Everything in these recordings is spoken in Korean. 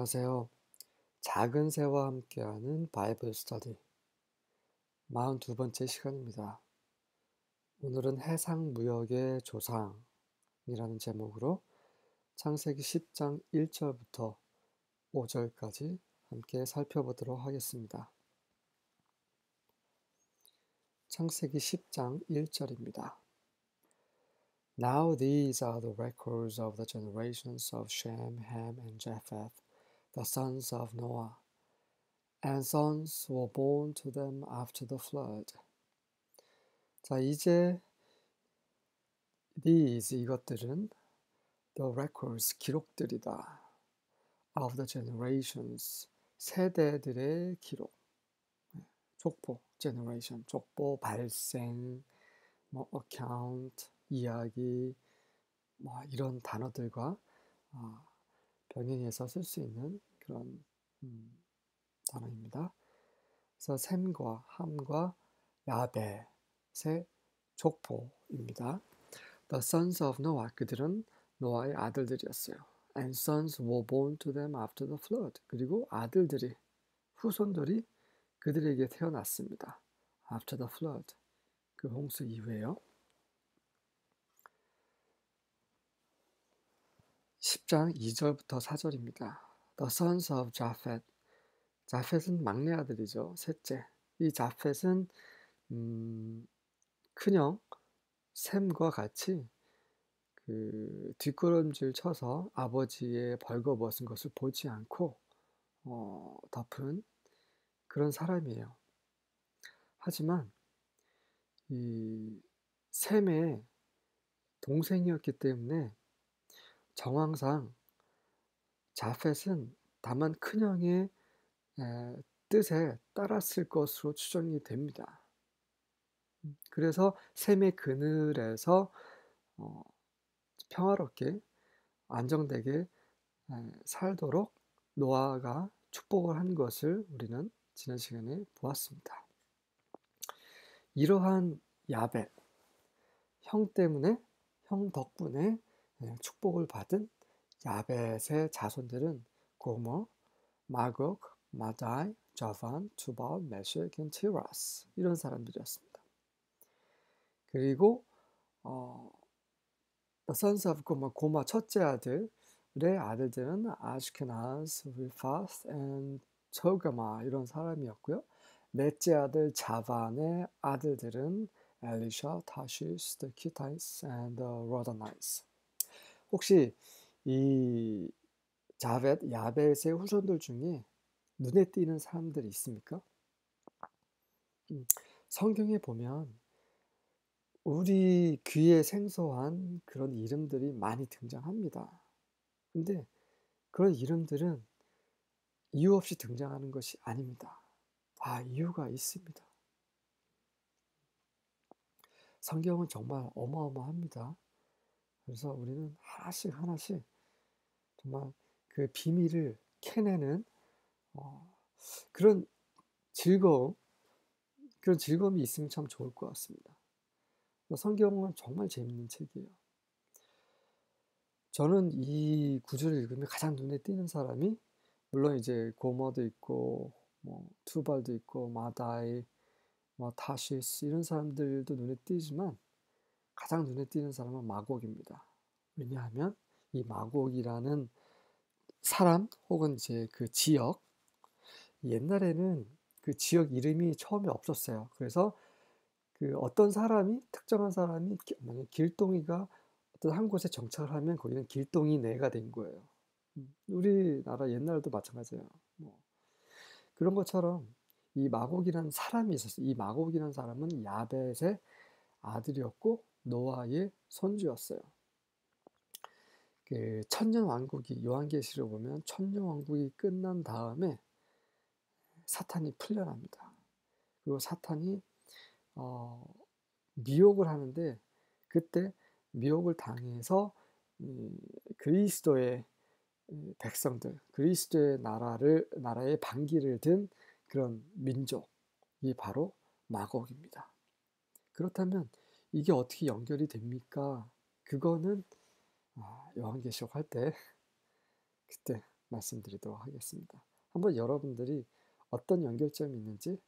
안녕하세요. 작은 새와 함께하는 바이블 스터디 42번째 시간입니다. 오늘은 해상무역의 조상이라는 제목으로 창세기 10장 1절부터 5절까지 함께 살펴보도록 하겠습니다. 창세기 10장 1절입니다. Now these are the records of the generations of Shem, Ham, and Japheth, the sons of Noah. And sons were born to them after the flood. 자, 이제 these 이것들은 the records 기록들이다. of the generations 세대들의 기록. 족보 generation 족보 발생 뭐 account 이야기 뭐 이런 단어들과 병행해서 쓸 수 있는 그런 단어입니다. 그래서 셈과 함과 야벳의 족보입니다. The sons of Noah 그들은 노아의 아들들이었어요. And sons were born to them after the flood. 그리고 아들들이 후손들이 그들에게 태어났습니다. After the flood 그 홍수 이후에요. 10장 2절부터 4절입니다. The sons of Japheth 자펫은 막내 아들이죠. 셋째. 이 자펫은 큰형 셈과 같이 그 뒷걸음질 쳐서 아버지의 벌거벗은 것을 보지 않고 덮은 그런 사람이에요. 하지만 이 셈의 동생이었기 때문에 정황상 자펫은 다만 큰형의 뜻에 따랐을 것으로 추정이 됩니다. 그래서 셈의 그늘에서 평화롭게 안정되게 살도록 노아가 축복을 한 것을 우리는 지난 시간에 보았습니다. 이러한 야벳, 형 덕분에 축복을 받은 야벳의 자손들은 고머, 마곡, 마다이, 자반, 투발, 메섹, 티라스 이런 사람들이었습니다. 그리고 The sons of 고마 첫째 아들의 아들들은 아슈케나스, 리파스, and 토가마 이런 사람이었고요. 넷째 아들 자반의 아들들은 엘리샤, 타시스, the 키타이스, and the 로다나이스. 혹시 이 야벳의 후손들 중에 눈에 띄는 사람들이 있습니까? 성경에 보면 우리 귀에 생소한 그런 이름들이 많이 등장합니다. 근데 그런 이름들은 이유 없이 등장하는 것이 아닙니다. 다 이유가 있습니다. 성경은 정말 어마어마합니다. 그래서 우리는 하나씩 정말 그 비밀을 캐내는 그런 즐거움이 있으면 참 좋을 것 같습니다. 성경은 정말 재밌는 책이에요. 저는 이 구절을 읽으면 가장 눈에 띄는 사람이 물론 이제 고머도 있고 뭐 투발도 있고 마다이, 뭐 타시스 이런 사람들도 눈에 띄지만 가장 눈에 띄는 사람은 마곡입니다. 왜냐하면 이 마곡이라는 사람 혹은 이제 그 지역 옛날에는 그 지역 이름이 처음에 없었어요. 그래서 그 어떤 사람이 특정한 사람이 만약 길동이가 어떤 한 곳에 정착을 하면 거기는 길동이 내가 된 거예요. 우리나라 옛날도 마찬가지예요. 뭐 그런 것처럼 이 마곡이라는 사람이 있었어요. 이 마곡이라는 사람은 야벳의 아들이었고 노아의 손주였어요. 그 천년왕국이 요한계시를 보면 천년왕국이 끝난 다음에 사탄이 풀려납니다. 그리고 사탄이 미혹을 하는데 그때 미혹을 당해서 그리스도의 백성들, 그리스도의 나라의 반기를 든 그런 민족이 바로 마곡입니다. 그렇다면 이게 어떻게 연결이 됩니까? 그거는 요한계시록 할 때 그때 말씀드리도록 하겠습니다. 한번 여러분들이 어떤 연결점이 있는지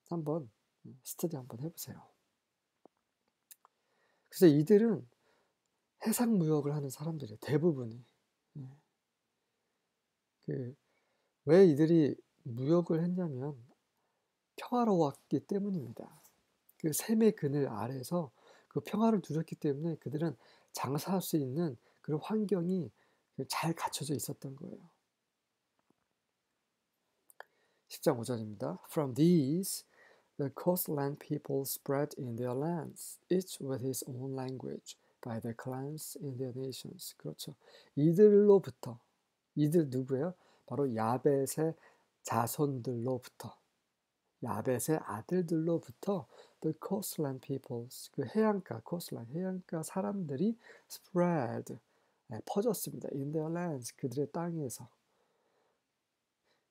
한번 스터디 한번 해보세요. 그래서 이들은 해상무역을 하는 사람들이에요. 대부분이. 왜 이들이 무역을 했냐면 평화로웠기 때문입니다. 그 셈의 그늘 아래서 그 평화를 누렸기 때문에 그들은 장사할 수 있는 그런 환경이 잘 갖춰져 있었던 거예요. 10장 5절입니다. From these, the coastland people spread in their lands, each with his own language, by their clans in their nations. 그렇죠. 이들로부터, 이들 누구예요? 바로 야벳의 자손들로부터, 야벳의 아들들로부터 the coastland peoples, 그 해안가, coastland, 해안가 사람들이 spread, 퍼졌습니다. in their lands, 그들의 땅에서.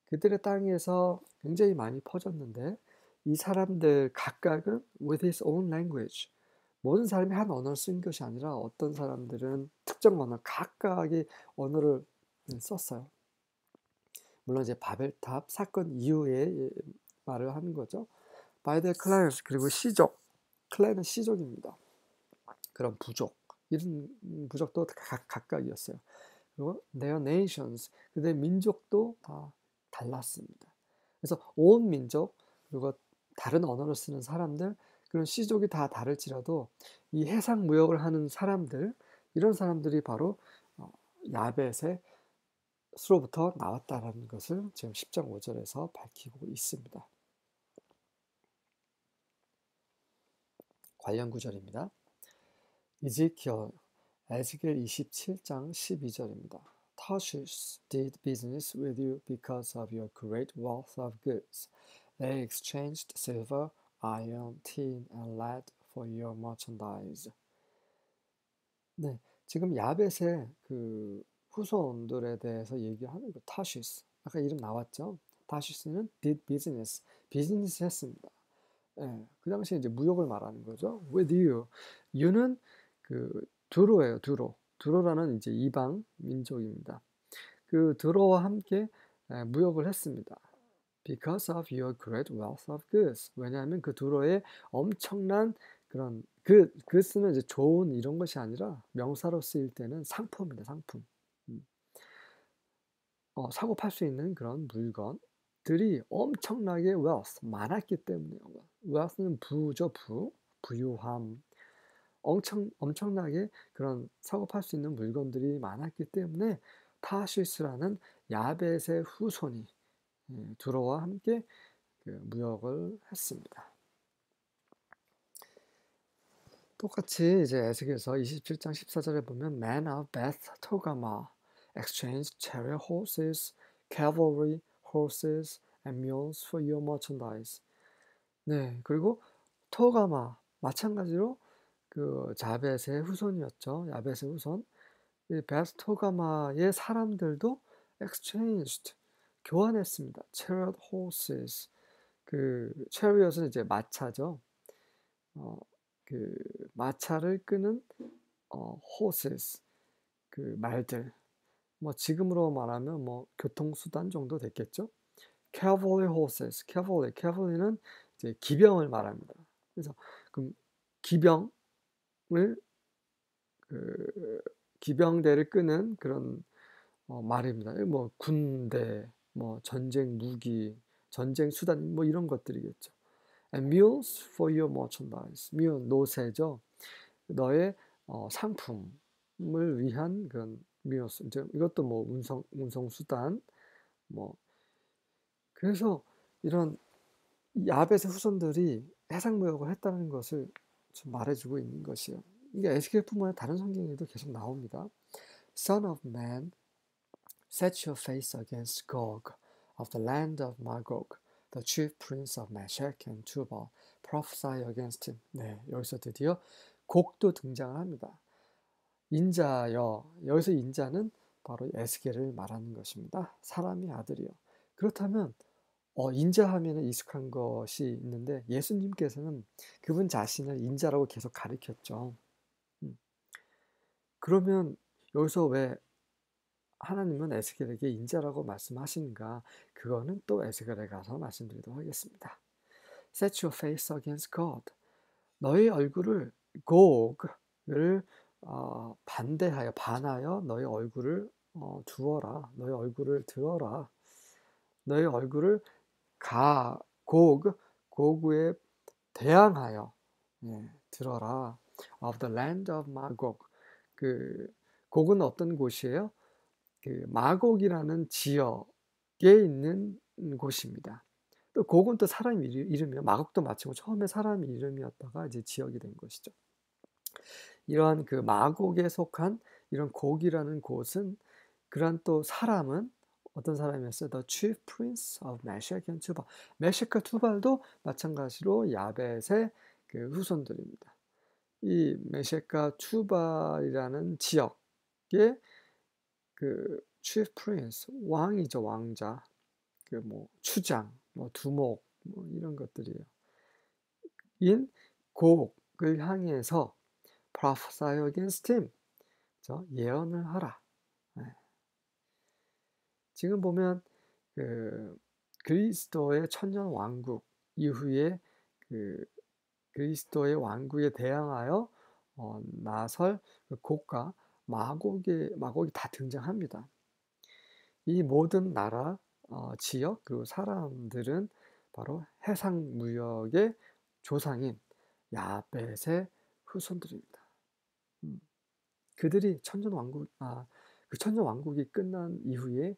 그들의 땅에서 굉장히 많이 퍼졌는데 이 사람들 각각은 with his own language, 모든 사람이 한 언어를 쓴 것이 아니라 어떤 사람들은 특정 언어, 각각의 언어를 썼어요. 물론 이제 바벨탑 사건 이후에 말을 하는 거죠. by their clans, 그리고 시족, 클랜은 시족입니다. 그런 부족, 이런 부족도 각각이었어요. 그리고 their nations, 그들의 민족도 다 달랐습니다. 그래서 온 민족, 그리고 다른 언어를 쓰는 사람들, 그런 시족이 다 다를지라도 이 해상 무역을 하는 사람들, 이런 사람들이 바로 야벳의 수로부터 나왔다는 것을 지금 10장 5절에서 밝히고 있습니다. 관련 구절입니다. 에스겔 27장 12절입니다. Tarshish did business with you because of your great wealth of goods. They exchanged silver, iron, tin, and lead for your merchandise. 네, 지금 야벳의 그 후손들에 대해서 얘기하는 거, 타시스. 아까 이름 나왔죠? 타시스는 did business, 비즈니스 했습니다. 예, 그 당시에 이제 무역을 말하는 거죠. With you. you는 그 두로예요, 두로. 두로라는 이제 이방 민족입니다. 그 두로와 함께 무역을 했습니다. Because of your great wealth of goods. 왜냐하면 그 두로의 엄청난 그런 goods는 이제 좋은 이런 것이 아니라 명사로 쓰일 때는 상품입니다, 상품. 사고 팔 수 있는 그런 물건들이 엄청나게 wealth, 많았기 때문에요. wealth는 부죠, 부유함. 엄청나게 그런 사고 팔 수 있는 물건들이 많았기 때문에 타시스라는 야벳의 후손이 두로와 함께 무역을 했습니다. 똑같이 이제 에스겔서 27장 14절에 보면 Men of Beth Togarmah exchanged chariot horses, cavalry horses, and mules for your merchandise. 네, 그리고 토가마 마찬가지로 그 자벳의 후손이었죠. 야벳의 후손. 이 베스 토가마의 사람들도 exchanged, 교환했습니다. chariot horses. 그 chariot은 이제 마차죠. 그 마차를 끄는 horses, 그 말들. 뭐 지금으로 말하면 뭐 교통수단 정도 됐겠죠. cavalry horses, cavalry는 이제 기병을 말합니다. 그래서 그럼 기병을 기병대를 끄는 그런 말입니다. 뭐 군대, 뭐 전쟁 무기, 전쟁 수단 뭐 이런 것들이겠죠. And mules for your merchandise. mule 노새죠. 너의 상품을 위한 그런 mules. 이제 이것도 뭐 운송 수단 뭐 그래서 이런 야벳의 후손들이 해상무역을 했다는 것을 좀 말해주고 있는 것이에요. 이게 에스겔뿐만 아니라 다른 성경에도 계속 나옵니다. Son of man, set your face against Gog of the land of Magog, the chief prince of Meshech and Tubal. Prophesy against him. 네, 여기서 드디어 곡도 등장을 합니다. 인자여, 여기서 인자는 바로 에스겔을 말하는 것입니다. 사람의 아들이요. 그렇다면 인자하면 익숙한 것이 있는데 예수님께서는 그분 자신을 인자라고 계속 가르쳤죠. 그러면 여기서 왜 하나님은 에스겔에게 인자라고 말씀하시는가? 그거는 또 에스겔에 가서 말씀드리도록 하겠습니다. Set your face against God. 너희 얼굴을 Gog을 반대하여 반하여 너희 얼굴을 두어라. 너희 얼굴을 들어라. 너희 얼굴을 고그에 대항하여 들어라. Of the land of Magog. 그 곡은 어떤 곳이에요? 그 마곡이라는 지역에 있는 곳입니다. 또 곡은 또 사람 이름이에요. 마곡도 마치고 처음에 사람 이름이었다가 이제 지역이 된 것이죠. 이러한 그 마곡에 속한 이런 곡이라는 곳은 그러한 또 사람은 어떤 사람이었어요? The chief prince of Meshech and Tubal. 메셴과 투발도 마찬가지로 야벳의 그 후손들입니다. 이 메셴과 투발이라는 지역의 그 chief prince, 왕이죠, 왕자. 그 뭐 추장, 뭐 두목, 뭐 이런 것들이에요. 인 곡을 향해서 prophesy against him. 예언을 하라. 지금 보면 그 그리스도의 천년 왕국 이후에 그 그리스도의 왕국에 대항하여 나설 곡과 마곡이 다 등장합니다. 이 모든 나라, 지역 그리고 사람들은 바로 해상 무역의 조상인 야벳의 후손들입니다. 그들이 그 천년 왕국이 끝난 이후에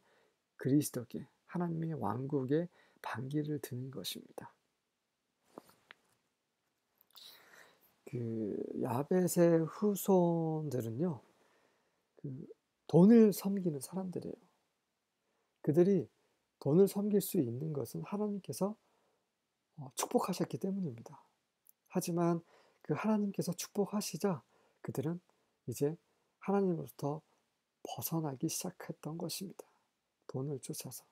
그리스도께 하나님의 왕국에 반기를 드는 것입니다. 그 야벳의 후손들은요, 그 돈을 섬기는 사람들이에요. 그들이 돈을 섬길 수 있는 것은 하나님께서 축복하셨기 때문입니다. 하지만 그 하나님께서 축복하시자 그들은 이제 하나님으로부터 벗어나기 시작했던 것입니다. 돈을 쫓아서.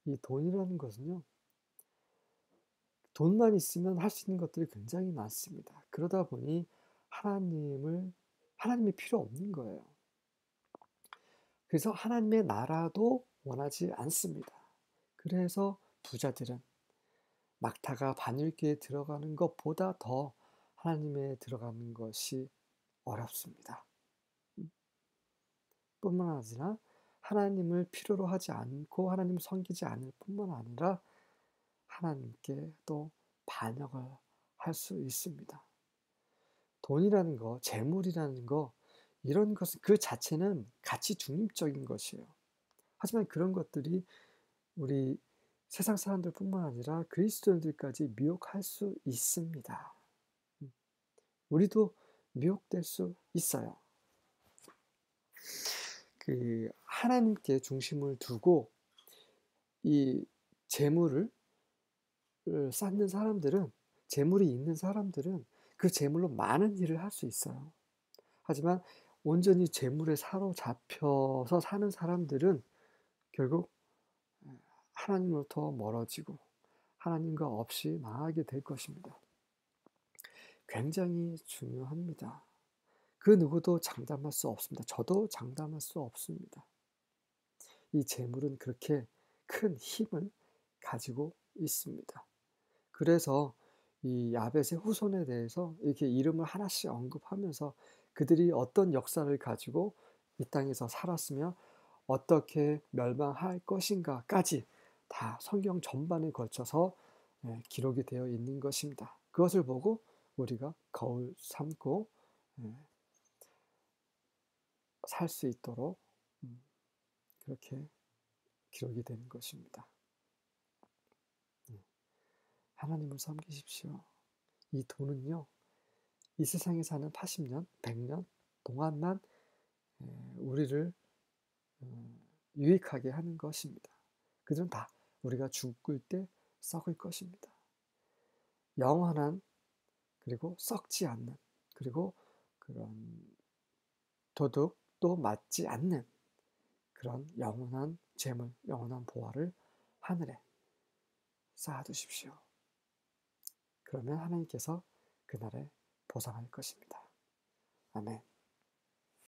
이 돈이라는 것은요, 돈만 있으면 할 수 있는 것들이 굉장히 많습니다. 그러다 보니 하나님이 필요 없는 거예요. 그래서 하나님의 나라도 원하지 않습니다. 그래서 부자들은 막타가 바늘귀에 들어가는 것보다 더 하나님에 들어가는 것이 어렵습니다. 뿐만 아니라 하나님을 필요로 하지 않고 하나님을 섬기지 않을 뿐만 아니라 하나님께 또 반역을 할 수 있습니다. 돈이라는 거, 재물이라는 거, 이런 것은 그 자체는 가치 중립적인 것이에요. 하지만 그런 것들이 우리 세상 사람들뿐만 아니라 그리스도인들까지 미혹할 수 있습니다. 우리도 미혹될 수 있어요. 그 하나님께 중심을 두고 이 재물을 쌓는 사람들은, 재물이 있는 사람들은 그 재물로 많은 일을 할 수 있어요. 하지만 온전히 재물에 사로잡혀서 사는 사람들은 결국 하나님으로부터 멀어지고 하나님과 없이 망하게 될 것입니다. 굉장히 중요합니다. 그 누구도 장담할 수 없습니다. 저도 장담할 수 없습니다. 이 재물은 그렇게 큰 힘을 가지고 있습니다. 그래서 이 야벳의 후손에 대해서 이렇게 이름을 하나씩 언급하면서 그들이 어떤 역사를 가지고 이 땅에서 살았으며 어떻게 멸망할 것인가까지 다 성경 전반에 걸쳐서 기록이 되어 있는 것입니다. 그것을 보고 우리가 거울 삼고 살 수 있도록 그렇게 기록이 되는 것입니다. 하나님을 섬기십시오. 이 돈은요, 이 세상에 사는 80년, 100년 동안만 우리를 유익하게 하는 것입니다. 그들은 다 우리가 죽을 때 썩을 것입니다. 영원한, 그리고 썩지 않는, 그리고 그런 도둑도 맞지 않는 그런 영원한 재물, 영원한 보화를 하늘에 쌓아두십시오. 그러면 하나님께서 그날에 보상할 것입니다. 아멘.